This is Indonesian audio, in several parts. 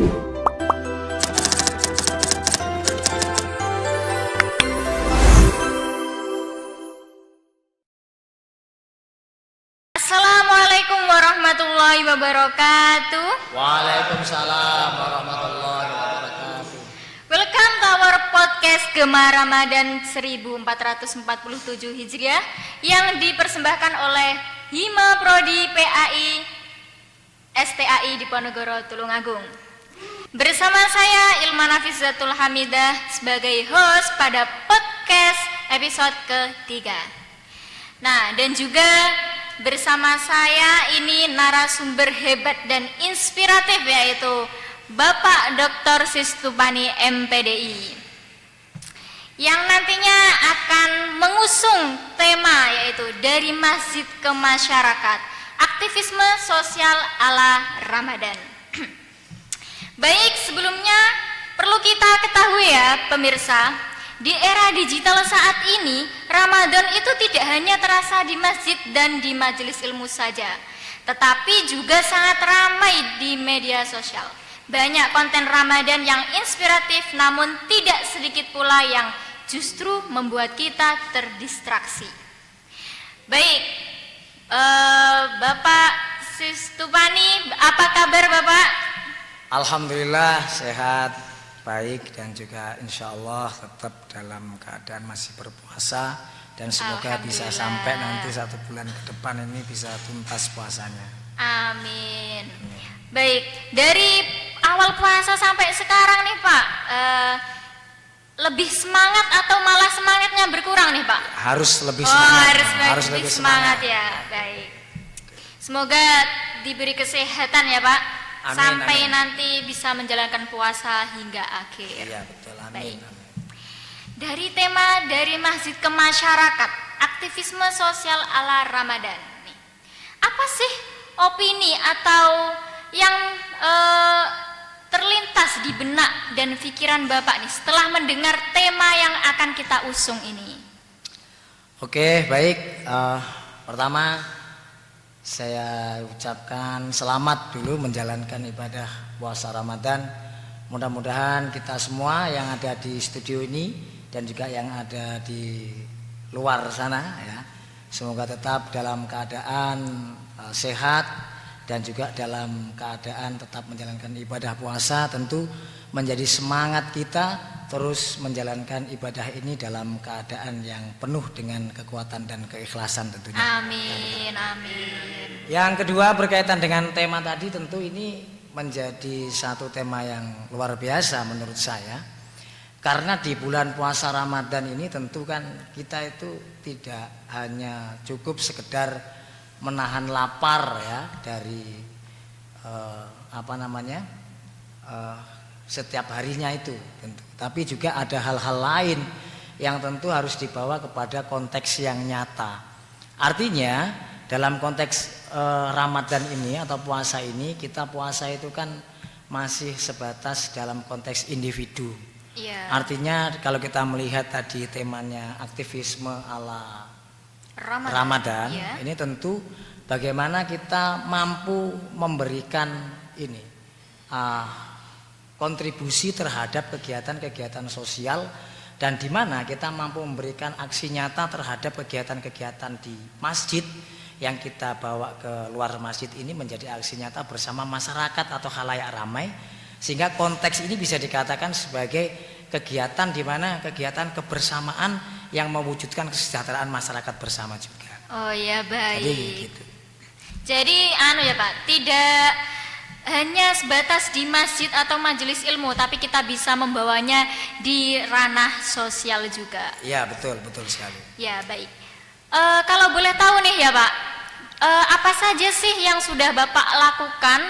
Assalamualaikum warahmatullahi wabarakatuh. Waalaikumsalam warahmatullahi wabarakatuh. Welcome to our podcast Gema Ramadan 1447 Hijriah yang dipersembahkan oleh Hima Prodi PAI STAI Diponegoro Tulungagung. Bersama saya Ilma Nafizatul Hamidah sebagai host pada podcast episode ketiga. Nah, dan juga bersama saya ini narasumber hebat dan inspiratif, yaitu Bapak Dr. Sistupani MPDI, yang nantinya akan mengusung tema yaitu dari masjid ke masyarakat, aktivisme sosial ala Ramadan. Baik, sebelumnya perlu kita ketahui ya pemirsa, di era digital saat ini, Ramadan itu tidak hanya terasa di masjid dan di majelis ilmu saja, tetapi juga sangat ramai di media sosial. Banyak konten Ramadan yang inspiratif, namun tidak sedikit pula yang justru membuat kita terdistraksi. Baik, Bapak Sistupani, apa kabar Bapak? Alhamdulillah sehat, baik, dan juga insya Allah tetap dalam keadaan masih berpuasa, dan semoga bisa sampai nanti 1 bulan ke depan ini bisa tuntas puasanya. Amin. Baik, dari awal puasa sampai sekarang nih Pak, lebih semangat atau malah semangatnya berkurang nih Pak? Harus lebih semangat. Harus lebih semangat ya. Baik. Semoga diberi kesehatan ya Pak. Amin, sampai amin. nanti bisa menjalankan puasa hingga akhir. Iya betul, amin. Baik. Amin. Dari tema dari masjid ke masyarakat, aktivisme sosial ala Ramadan. Nih, apa sih opini atau yang terlintas di benak dan pikiran Bapak nih setelah mendengar tema yang akan kita usung ini? Oke, baik. Pertama saya ucapkan selamat dulu menjalankan ibadah puasa Ramadan. Mudah-mudahan kita semua yang ada di studio ini dan juga yang ada di luar sana ya, semoga tetap dalam keadaan sehat dan juga dalam keadaan tetap menjalankan ibadah puasa. Tentu menjadi semangat kita terus menjalankan ibadah ini dalam keadaan yang penuh dengan kekuatan dan keikhlasan tentunya. Amin, amin. Yang kedua berkaitan dengan tema tadi, tentu ini menjadi satu tema yang luar biasa menurut saya. Karena di bulan puasa Ramadan ini tentu kan kita itu tidak hanya cukup sekedar menahan lapar ya dari setiap harinya itu tentu. Tapi juga ada hal-hal lain yang tentu harus dibawa kepada konteks yang nyata. Artinya dalam konteks Ramadan ini atau puasa ini, kita puasa itu kan masih sebatas dalam konteks individu. Iya. Artinya kalau kita melihat tadi temanya aktivisme ala Ramadan, ya. Ini tentu bagaimana kita mampu memberikan ini kontribusi terhadap kegiatan-kegiatan sosial, dan di mana kita mampu memberikan aksi nyata terhadap kegiatan-kegiatan di masjid yang kita bawa ke luar masjid ini menjadi aksi nyata bersama masyarakat atau khalayak ramai, sehingga konteks ini bisa dikatakan sebagai kegiatan di mana kegiatan kebersamaan yang mewujudkan kesejahteraan masyarakat bersama juga. Oh ya, baik. Jadi gitu. Jadi ya Pak, tidak hanya sebatas di masjid atau majelis ilmu, tapi kita bisa membawanya di ranah sosial juga. Iya betul sekali. Ya baik. Kalau boleh tahu nih ya Pak, apa saja sih yang sudah Bapak lakukan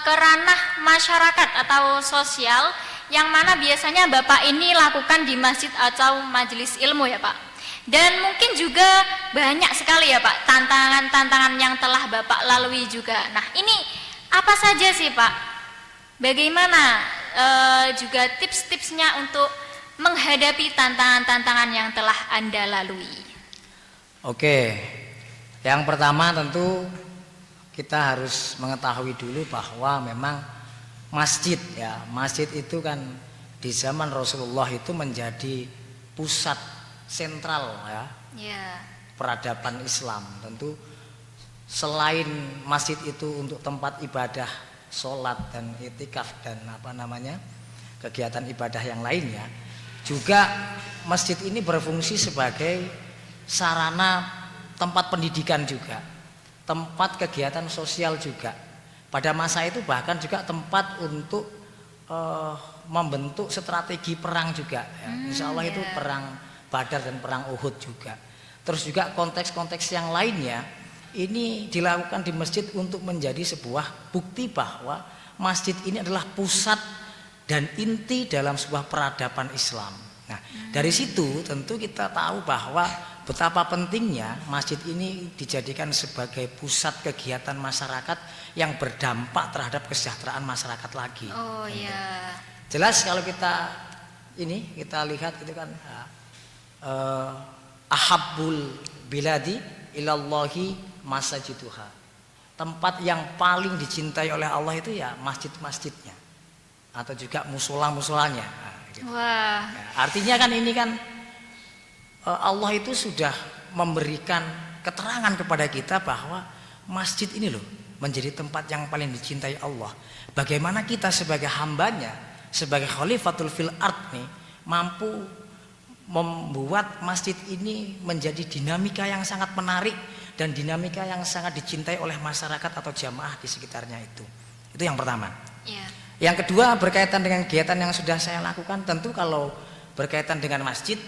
ke ranah masyarakat atau sosial, yang mana biasanya Bapak ini lakukan di masjid atau majelis ilmu ya Pak? Dan mungkin juga banyak sekali ya Pak tantangan-tantangan yang telah Bapak lalui juga. Nah ini apa saja sih Pak? Bagaimana juga tips-tipsnya untuk menghadapi tantangan-tantangan yang telah Anda lalui? Oke, yang pertama tentu kita harus mengetahui dulu bahwa memang masjid ya. Masjid itu kan di zaman Rasulullah itu menjadi pusat sentral ya Ya. peradaban Islam. Tentu selain masjid itu untuk tempat ibadah, sholat dan itikaf dan kegiatan ibadah yang lainnya, juga masjid ini berfungsi sebagai sarana tempat pendidikan juga, tempat kegiatan sosial juga. Pada masa itu bahkan juga tempat untuk membentuk strategi perang juga ya. Insya Allah itu perang Badar dan perang Uhud juga. Terus juga konteks-konteks yang lainnya ini dilakukan di masjid untuk menjadi sebuah bukti bahwa masjid ini adalah pusat dan inti dalam sebuah peradaban Islam. Nah, dari situ tentu kita tahu bahwa betapa pentingnya masjid ini dijadikan sebagai pusat kegiatan masyarakat yang berdampak terhadap kesejahteraan masyarakat lagi. Oh ya. Jelas kalau kita lihat itu kan ahabbul biladi ilallahi masajiduha. Tempat yang paling dicintai oleh Allah itu ya masjid-masjidnya atau juga musola-musolanya. Nah, gitu. Wah. Ya, artinya kan ini kan Allah itu sudah memberikan keterangan kepada kita bahwa masjid ini loh menjadi tempat yang paling dicintai Allah. Bagaimana kita sebagai hambanya, sebagai khalifatul fil ard nih mampu membuat masjid ini menjadi dinamika yang sangat menarik dan dinamika yang sangat dicintai oleh masyarakat atau jamaah di sekitarnya itu. Itu yang pertama. Ya. Yang kedua berkaitan dengan kegiatan yang sudah saya lakukan, tentu kalau berkaitan dengan masjid,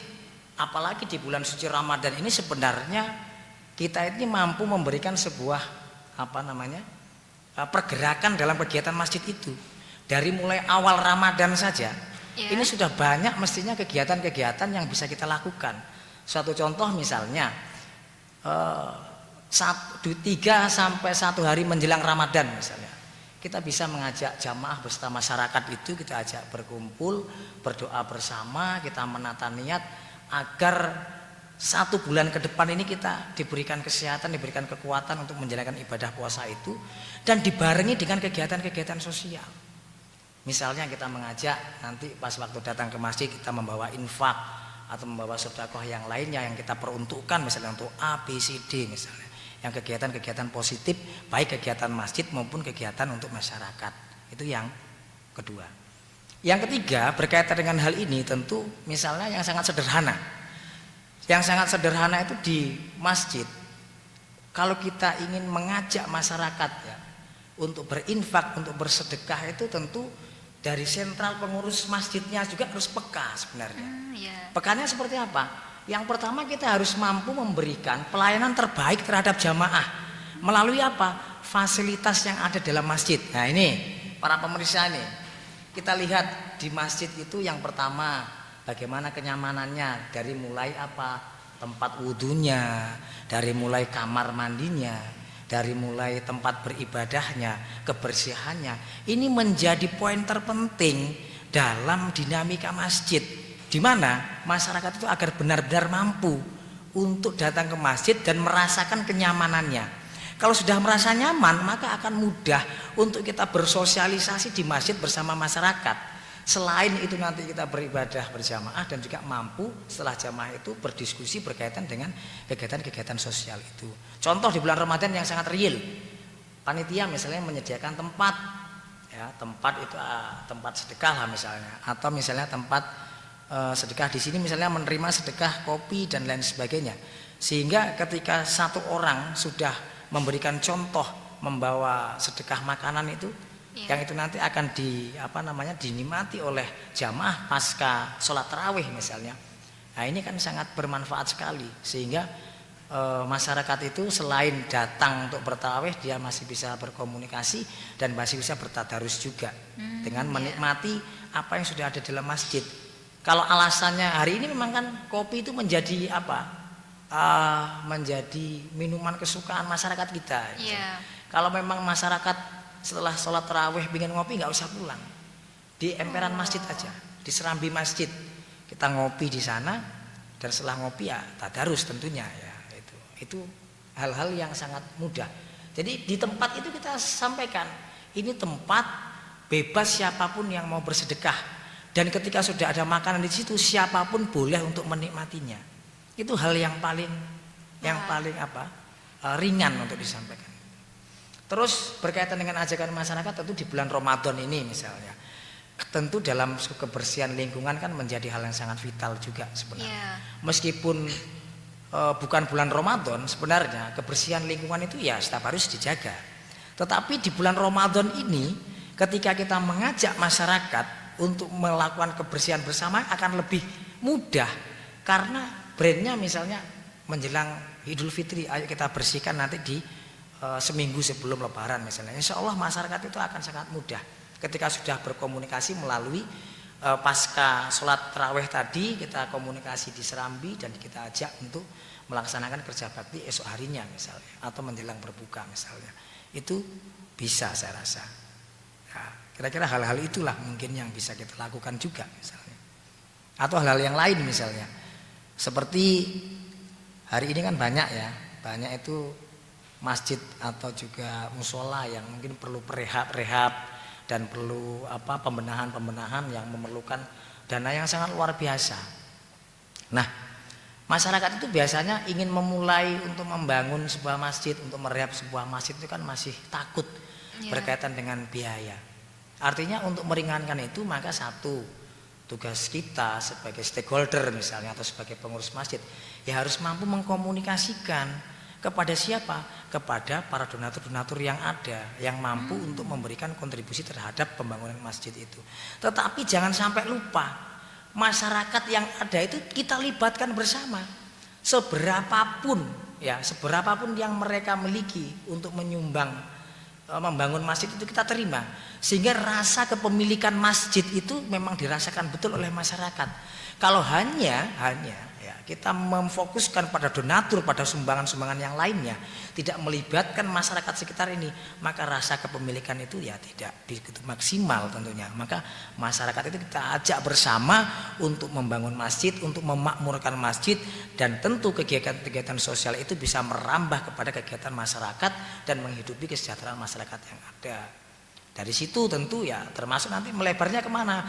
apalagi di bulan suci Ramadan ini sebenarnya kita ini mampu memberikan sebuah pergerakan dalam kegiatan masjid itu. Dari mulai awal Ramadan saja, ini sudah banyak mestinya kegiatan-kegiatan yang bisa kita lakukan. Suatu contoh misalnya 3 sampai 1 hari menjelang Ramadan misalnya, kita bisa mengajak jamaah beserta masyarakat itu, kita ajak berkumpul, berdoa bersama, kita menata niat agar 1 bulan ke depan ini kita diberikan kesehatan, diberikan kekuatan untuk menjalankan ibadah puasa itu, dan dibarengi dengan kegiatan-kegiatan sosial. Misalnya kita mengajak nanti pas waktu datang ke masjid kita membawa infak atau membawa sedekah yang lainnya yang kita peruntukkan misalnya untuk A, B, C, D misalnya. Yang kegiatan-kegiatan positif baik kegiatan masjid maupun kegiatan untuk masyarakat. Itu yang kedua. Yang ketiga berkaitan dengan hal ini tentu misalnya yang sangat sederhana. Yang sangat sederhana itu di masjid. Kalau kita ingin mengajak masyarakat ya untuk berinfak, untuk bersedekah itu tentu dari sentral pengurus masjidnya juga harus peka sebenarnya. Pekanya seperti apa? Yang pertama kita harus mampu memberikan pelayanan terbaik terhadap jamaah melalui apa? Fasilitas yang ada dalam masjid. Nah ini para pemirsa nih, kita lihat di masjid itu yang pertama bagaimana kenyamanannya, dari mulai apa? Tempat wudhunya, dari mulai kamar mandinya, dari mulai tempat beribadahnya, kebersihannya. Ini menjadi poin terpenting dalam dinamika masjid, di mana masyarakat itu agar benar-benar mampu untuk datang ke masjid dan merasakan kenyamanannya. Kalau sudah merasa nyaman, maka akan mudah untuk kita bersosialisasi di masjid bersama masyarakat. Selain itu nanti kita beribadah berjamaah dan juga mampu setelah jamaah itu berdiskusi berkaitan dengan kegiatan-kegiatan sosial itu. Contoh di bulan Ramadan yang sangat real, panitia misalnya menyediakan tempat, ya tempat itu tempat sedekah lah misalnya, atau misalnya tempat sedekah di sini misalnya menerima sedekah kopi dan lain sebagainya. Sehingga ketika 1 orang sudah memberikan contoh membawa sedekah makanan itu, yang itu nanti akan dinikmati oleh jamaah pasca sholat tarawih misalnya. Nah ini kan sangat bermanfaat sekali sehingga masyarakat itu selain datang untuk bertarawih dia masih bisa berkomunikasi dan masih bisa bertadarus juga dengan menikmati apa yang sudah ada dalam masjid. Kalau alasannya hari ini memang kan kopi itu menjadi menjadi minuman kesukaan masyarakat kita. Kalau memang masyarakat setelah sholat tarawih ingin ngopi nggak usah pulang, di emperan masjid aja, di serambi masjid kita ngopi di sana, dan setelah ngopi ya tadarus tentunya ya. Itu hal-hal yang sangat mudah. Jadi di tempat itu kita sampaikan ini tempat bebas siapapun yang mau bersedekah, dan ketika sudah ada makanan di situ siapapun boleh untuk menikmatinya. Itu hal yang paling ringan untuk disampaikan. Terus berkaitan dengan ajakan masyarakat, tentu di bulan Ramadan ini misalnya, tentu dalam kebersihan lingkungan kan menjadi hal yang sangat vital juga sebenarnya. Meskipun bukan bulan Ramadan, sebenarnya kebersihan lingkungan itu ya setiap harus dijaga. Tetapi di bulan Ramadan ini, ketika kita mengajak masyarakat untuk melakukan kebersihan bersama akan lebih mudah, karena brandnya misalnya menjelang Idul Fitri, ayo kita bersihkan nanti di seminggu sebelum Lebaran misalnya. Insya Allah masyarakat itu akan sangat mudah ketika sudah berkomunikasi melalui pasca sholat tarawih tadi, kita komunikasi di Serambi dan kita ajak untuk melaksanakan kerja bakti esok harinya misalnya, atau menjelang berbuka misalnya. Itu bisa saya rasa. Nah, kira-kira hal-hal itulah mungkin yang bisa kita lakukan juga misalnya. Atau hal-hal yang lain misalnya, seperti hari ini kan banyak itu masjid atau juga musola yang mungkin perlu rehab dan perlu pembenahan yang memerlukan dana yang sangat luar biasa. Nah, masyarakat itu biasanya ingin memulai untuk membangun sebuah masjid, untuk merehab sebuah masjid itu kan masih takut berkaitan dengan biaya. Artinya untuk meringankan itu, maka satu, tugas kita sebagai stakeholder misalnya atau sebagai pengurus masjid ya harus mampu mengkomunikasikan kepada siapa? Kepada para donatur-donatur yang ada, yang mampu untuk memberikan kontribusi terhadap pembangunan masjid itu. Tetapi jangan sampai lupa, masyarakat yang ada itu kita libatkan bersama. Seberapapun yang mereka miliki untuk menyumbang, membangun masjid itu kita terima. Sehingga rasa kepemilikan masjid itu memang dirasakan betul oleh masyarakat. Kalau hanya kita memfokuskan pada donatur, pada sumbangan-sumbangan yang lainnya, tidak melibatkan masyarakat sekitar ini, maka rasa kepemilikan itu ya tidak begitu maksimal tentunya. Maka masyarakat itu kita ajak bersama untuk membangun masjid, untuk memakmurkan masjid, dan tentu kegiatan-kegiatan sosial itu bisa merambah kepada kegiatan masyarakat dan menghidupi kesejahteraan masyarakat yang ada. Dari situ tentu ya termasuk nanti melebarnya kemana?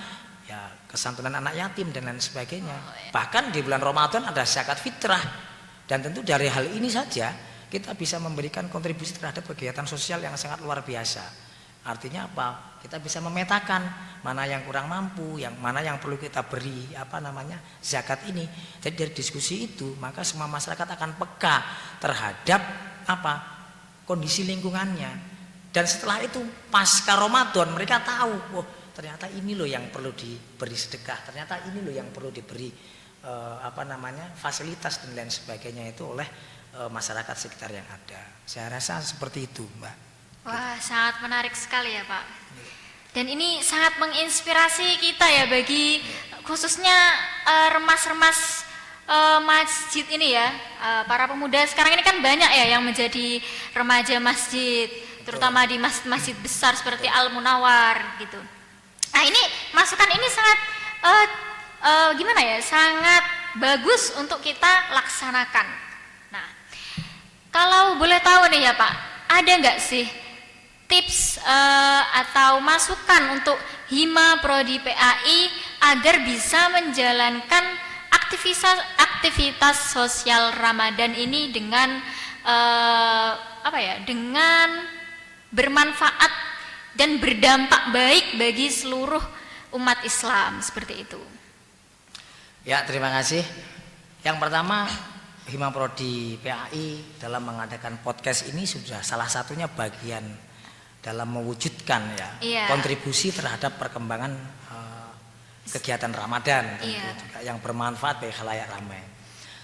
Ya, kesantunan anak yatim dan lain sebagainya. Bahkan di bulan Ramadan ada zakat fitrah, dan tentu dari hal ini saja kita bisa memberikan kontribusi terhadap kegiatan sosial yang sangat luar biasa. Artinya apa? Kita bisa memetakan mana yang kurang mampu, yang mana yang perlu kita beri zakat ini. Jadi dari diskusi itu maka semua masyarakat akan peka terhadap kondisi lingkungannya. Dan setelah itu pasca Ramadan mereka tahu, ternyata ini loh yang perlu diberi sedekah, ternyata ini loh yang perlu diberi fasilitas dan lain sebagainya itu oleh masyarakat sekitar yang ada. Saya rasa seperti itu, Mbak. Wah, sangat menarik sekali ya, Pak. Dan ini sangat menginspirasi kita ya, bagi khususnya remas-remas masjid ini ya. Para pemuda sekarang ini kan banyak ya yang menjadi remaja masjid, terutama di masjid-masjid besar seperti Al-Munawar gitu. Nah, ini masukan ini sangat sangat bagus untuk kita laksanakan. Nah, kalau boleh tahu nih ya Pak, ada nggak sih tips atau masukan untuk Hima Prodi PAI agar bisa menjalankan aktivitas sosial Ramadan ini dengan dengan bermanfaat dan berdampak baik bagi seluruh umat Islam, seperti itu? Ya, terima kasih. Yang pertama, Hima Prodi PAI dalam mengadakan podcast ini sudah salah satunya bagian dalam mewujudkan kontribusi terhadap perkembangan kegiatan Ramadan juga yang bermanfaat bagi khalayak ramai.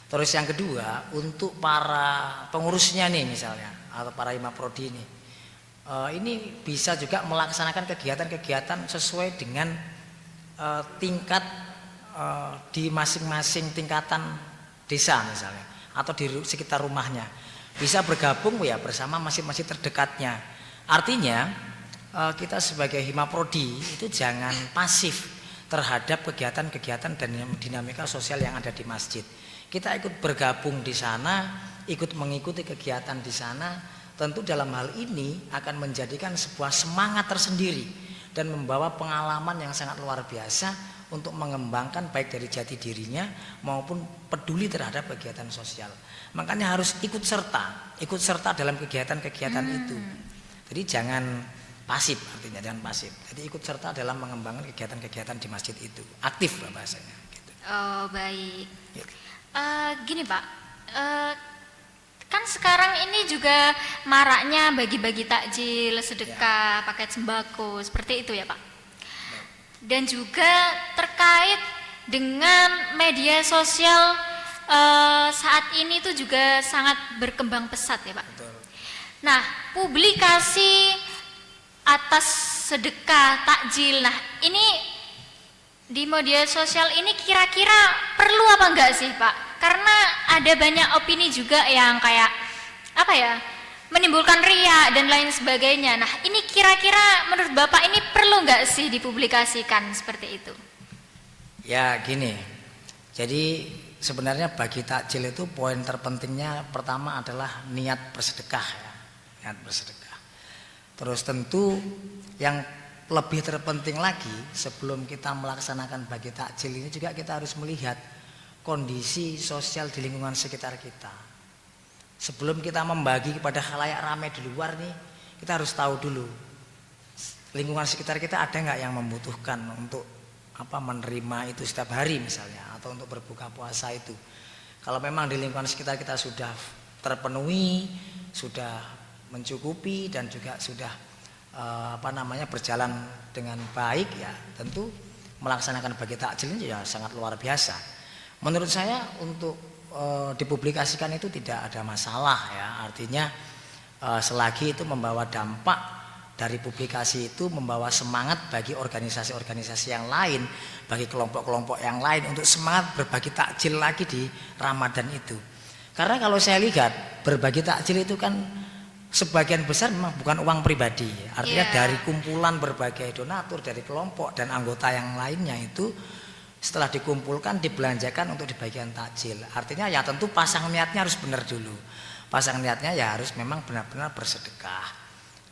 Terus yang kedua, untuk para pengurusnya nih misalnya atau para Hima Prodi ini bisa juga melaksanakan kegiatan-kegiatan sesuai dengan tingkat di masing-masing tingkatan desa misalnya atau di sekitar rumahnya. Bisa bergabung bersama masjid-masjid terdekatnya. Artinya kita sebagai Hima Prodi itu jangan pasif terhadap kegiatan-kegiatan dan dinamika sosial yang ada di masjid. Kita ikut bergabung di sana, ikut mengikuti kegiatan di sana. Tentu dalam hal ini akan menjadikan sebuah semangat tersendiri dan membawa pengalaman yang sangat luar biasa untuk mengembangkan baik dari jati dirinya maupun peduli terhadap kegiatan sosial. Makanya harus ikut serta dalam kegiatan-kegiatan itu. Jadi jangan pasif, artinya jangan pasif. Jadi ikut serta dalam mengembangkan kegiatan-kegiatan di masjid itu, aktif lah bahasanya. Gitu. Oh baik. Gitu. Gini Pak, kan sekarang ini juga maraknya bagi-bagi takjil, sedekah, paket sembako, seperti itu ya Pak. Dan juga terkait dengan media sosial saat ini tuh juga sangat berkembang pesat ya Pak. Betul. Nah, publikasi atas sedekah, takjil, nah ini di media sosial ini kira-kira perlu apa enggak sih Pak? Karena ada banyak opini juga yang kayak apa ya, menimbulkan riya dan lain sebagainya. Nah ini kira-kira menurut Bapak ini perlu enggak sih dipublikasikan seperti itu? Ya gini, jadi sebenarnya bagi takjil itu poin terpentingnya pertama adalah niat bersedekah ya, niat bersedekah. Terus tentu yang lebih terpenting lagi sebelum kita melaksanakan bagi takjil ini juga kita harus melihat kondisi sosial di lingkungan sekitar kita. Sebelum kita membagi kepada khalayak ramai di luar nih, kita harus tahu dulu lingkungan sekitar kita ada nggak yang membutuhkan untuk menerima itu setiap hari misalnya, atau untuk berbuka puasa itu. Kalau memang di lingkungan sekitar kita sudah terpenuhi, sudah mencukupi dan juga sudah berjalan dengan baik, ya tentu melaksanakan bagi takjil ini ya sangat luar biasa. Menurut saya untuk dipublikasikan itu tidak ada masalah ya, artinya selagi itu membawa dampak dari publikasi itu, membawa semangat bagi organisasi-organisasi yang lain, bagi kelompok-kelompok yang lain untuk semangat berbagi takjil lagi di Ramadan itu. Karena kalau saya lihat berbagi takjil itu kan sebagian besar memang bukan uang pribadi, artinya dari kumpulan berbagai donatur dari kelompok dan anggota yang lainnya itu setelah dikumpulkan dibelanjakan untuk dibagikan takjil. Artinya ya tentu pasang niatnya harus benar dulu. Pasang niatnya ya harus memang benar-benar bersedekah.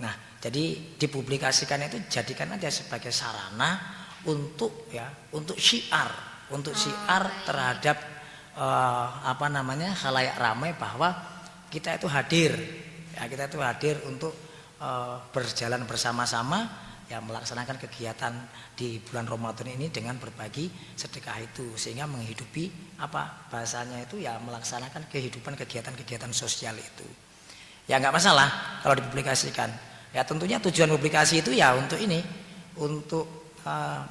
Nah, jadi dipublikasikan itu jadikan aja sebagai sarana untuk syiar, terhadap khalayak ramai bahwa kita itu hadir. Ya, kita itu hadir untuk berjalan bersama-sama ya melaksanakan kegiatan di bulan Ramadan ini dengan berbagi sedekah itu, sehingga menghidupi bahasanya itu ya melaksanakan kegiatan-kegiatan sosial itu. Ya nggak masalah kalau dipublikasikan. Ya tentunya tujuan publikasi itu ya untuk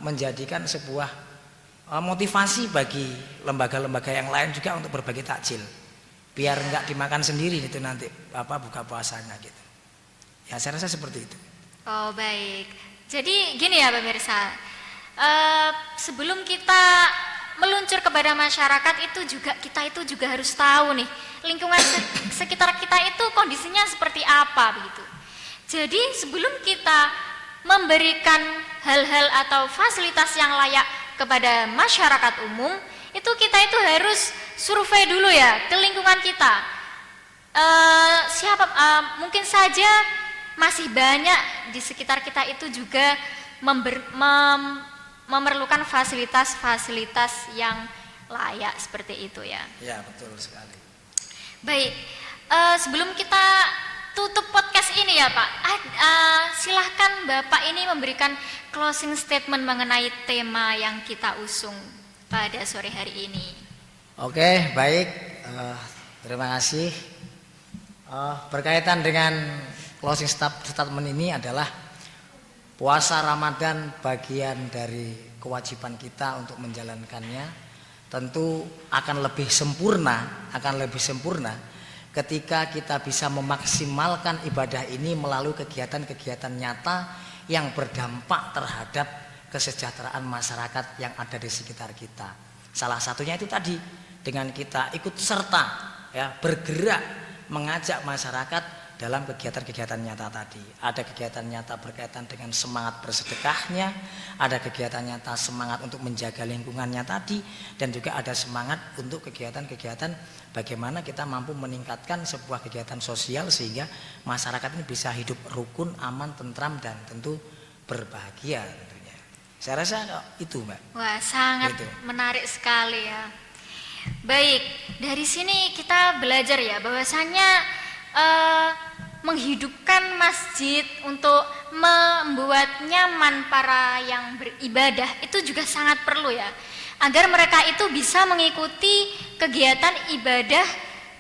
menjadikan sebuah motivasi bagi lembaga-lembaga yang lain juga untuk berbagi takjil. Biar nggak dimakan sendiri itu nanti buka puasanya gitu. Ya saya rasa seperti itu. Oh baik, jadi gini ya pemirsa, sebelum kita meluncur kepada masyarakat kita juga harus tahu nih lingkungan sekitar kita itu kondisinya seperti apa begitu. Jadi sebelum kita memberikan hal-hal atau fasilitas yang layak kepada masyarakat umum, itu kita itu harus survei dulu ya ke lingkungan kita. Mungkin saja masih banyak di sekitar kita itu juga memerlukan fasilitas-fasilitas yang layak seperti itu ya. Ya betul sekali. Baik, sebelum kita tutup podcast ini ya Pak, silahkan Bapak ini memberikan closing statement mengenai tema yang kita usung pada sore hari ini. Oke, baik, terima kasih. Berkaitan dengan closing statement ini adalah puasa Ramadan bagian dari kewajiban kita untuk menjalankannya. Tentu akan lebih sempurna ketika kita bisa memaksimalkan ibadah ini melalui kegiatan-kegiatan nyata yang berdampak terhadap kesejahteraan masyarakat yang ada di sekitar kita. Salah satunya itu tadi dengan kita ikut serta ya, bergerak mengajak masyarakat dalam kegiatan-kegiatan nyata tadi. Ada kegiatan nyata berkaitan dengan semangat bersedekahnya, ada kegiatan nyata semangat untuk menjaga lingkungannya tadi, dan juga ada semangat untuk kegiatan-kegiatan bagaimana kita mampu meningkatkan sebuah kegiatan sosial sehingga masyarakat ini bisa hidup rukun, aman, tentram, dan tentu berbahagia tentunya. Saya rasa itu, Mbak. Wah, sangat Gitu. menarik sekali ya. Baik, dari sini kita belajar ya bahwasannya menghidupkan masjid untuk membuat nyaman para yang beribadah itu juga sangat perlu ya. Agar mereka itu bisa mengikuti kegiatan ibadah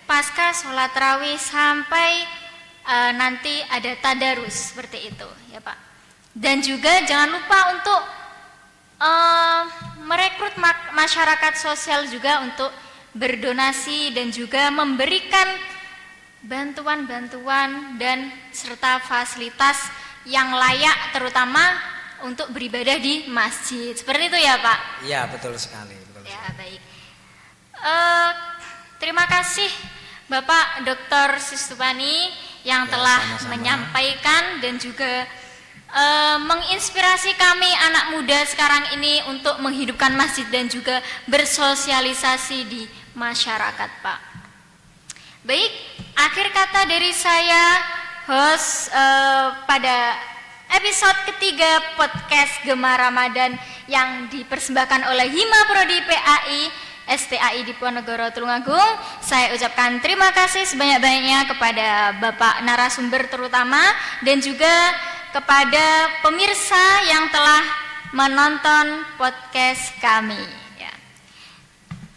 pasca sholat tarawih sampai nanti ada tadarus seperti itu ya Pak. Dan juga jangan lupa untuk merekrut masyarakat sosial juga untuk berdonasi dan juga memberikan bantuan-bantuan dan serta fasilitas yang layak terutama untuk beribadah di masjid. Seperti itu ya Pak? Iya, betul sekali. Betul Ya, sekali. baik. Terima kasih Bapak Dr. Sistupani yang Ya, telah sama-sama. menyampaikan dan juga menginspirasi kami anak muda sekarang ini untuk menghidupkan masjid dan juga bersosialisasi di masyarakat, Pak. Baik, akhir kata dari saya, host pada episode ketiga podcast Gema Ramadan yang dipersembahkan oleh Hima Prodi PAI STAI Diponegoro Tulungagung. Saya ucapkan terima kasih sebanyak-banyaknya kepada Bapak narasumber terutama dan juga kepada pemirsa yang telah menonton podcast kami. Ya.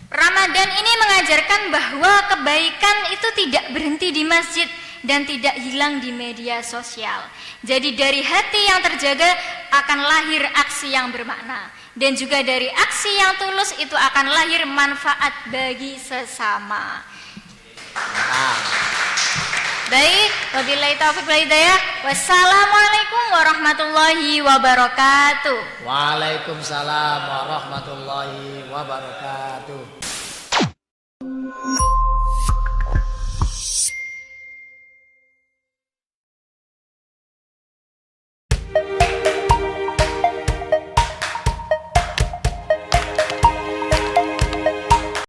Ramadan ini mengajarkan bahwa kebaikan itu tidak berhenti di masjid dan tidak hilang di media sosial. Jadi dari hati yang terjaga akan lahir aksi yang bermakna. Dan juga dari aksi yang tulus itu akan lahir manfaat bagi sesama. Baik, wabillahi taufiq wal hidayah. Wassalamualaikum warahmatullahi wabarakatuh. Waalaikumsalam warahmatullahi wabarakatuh.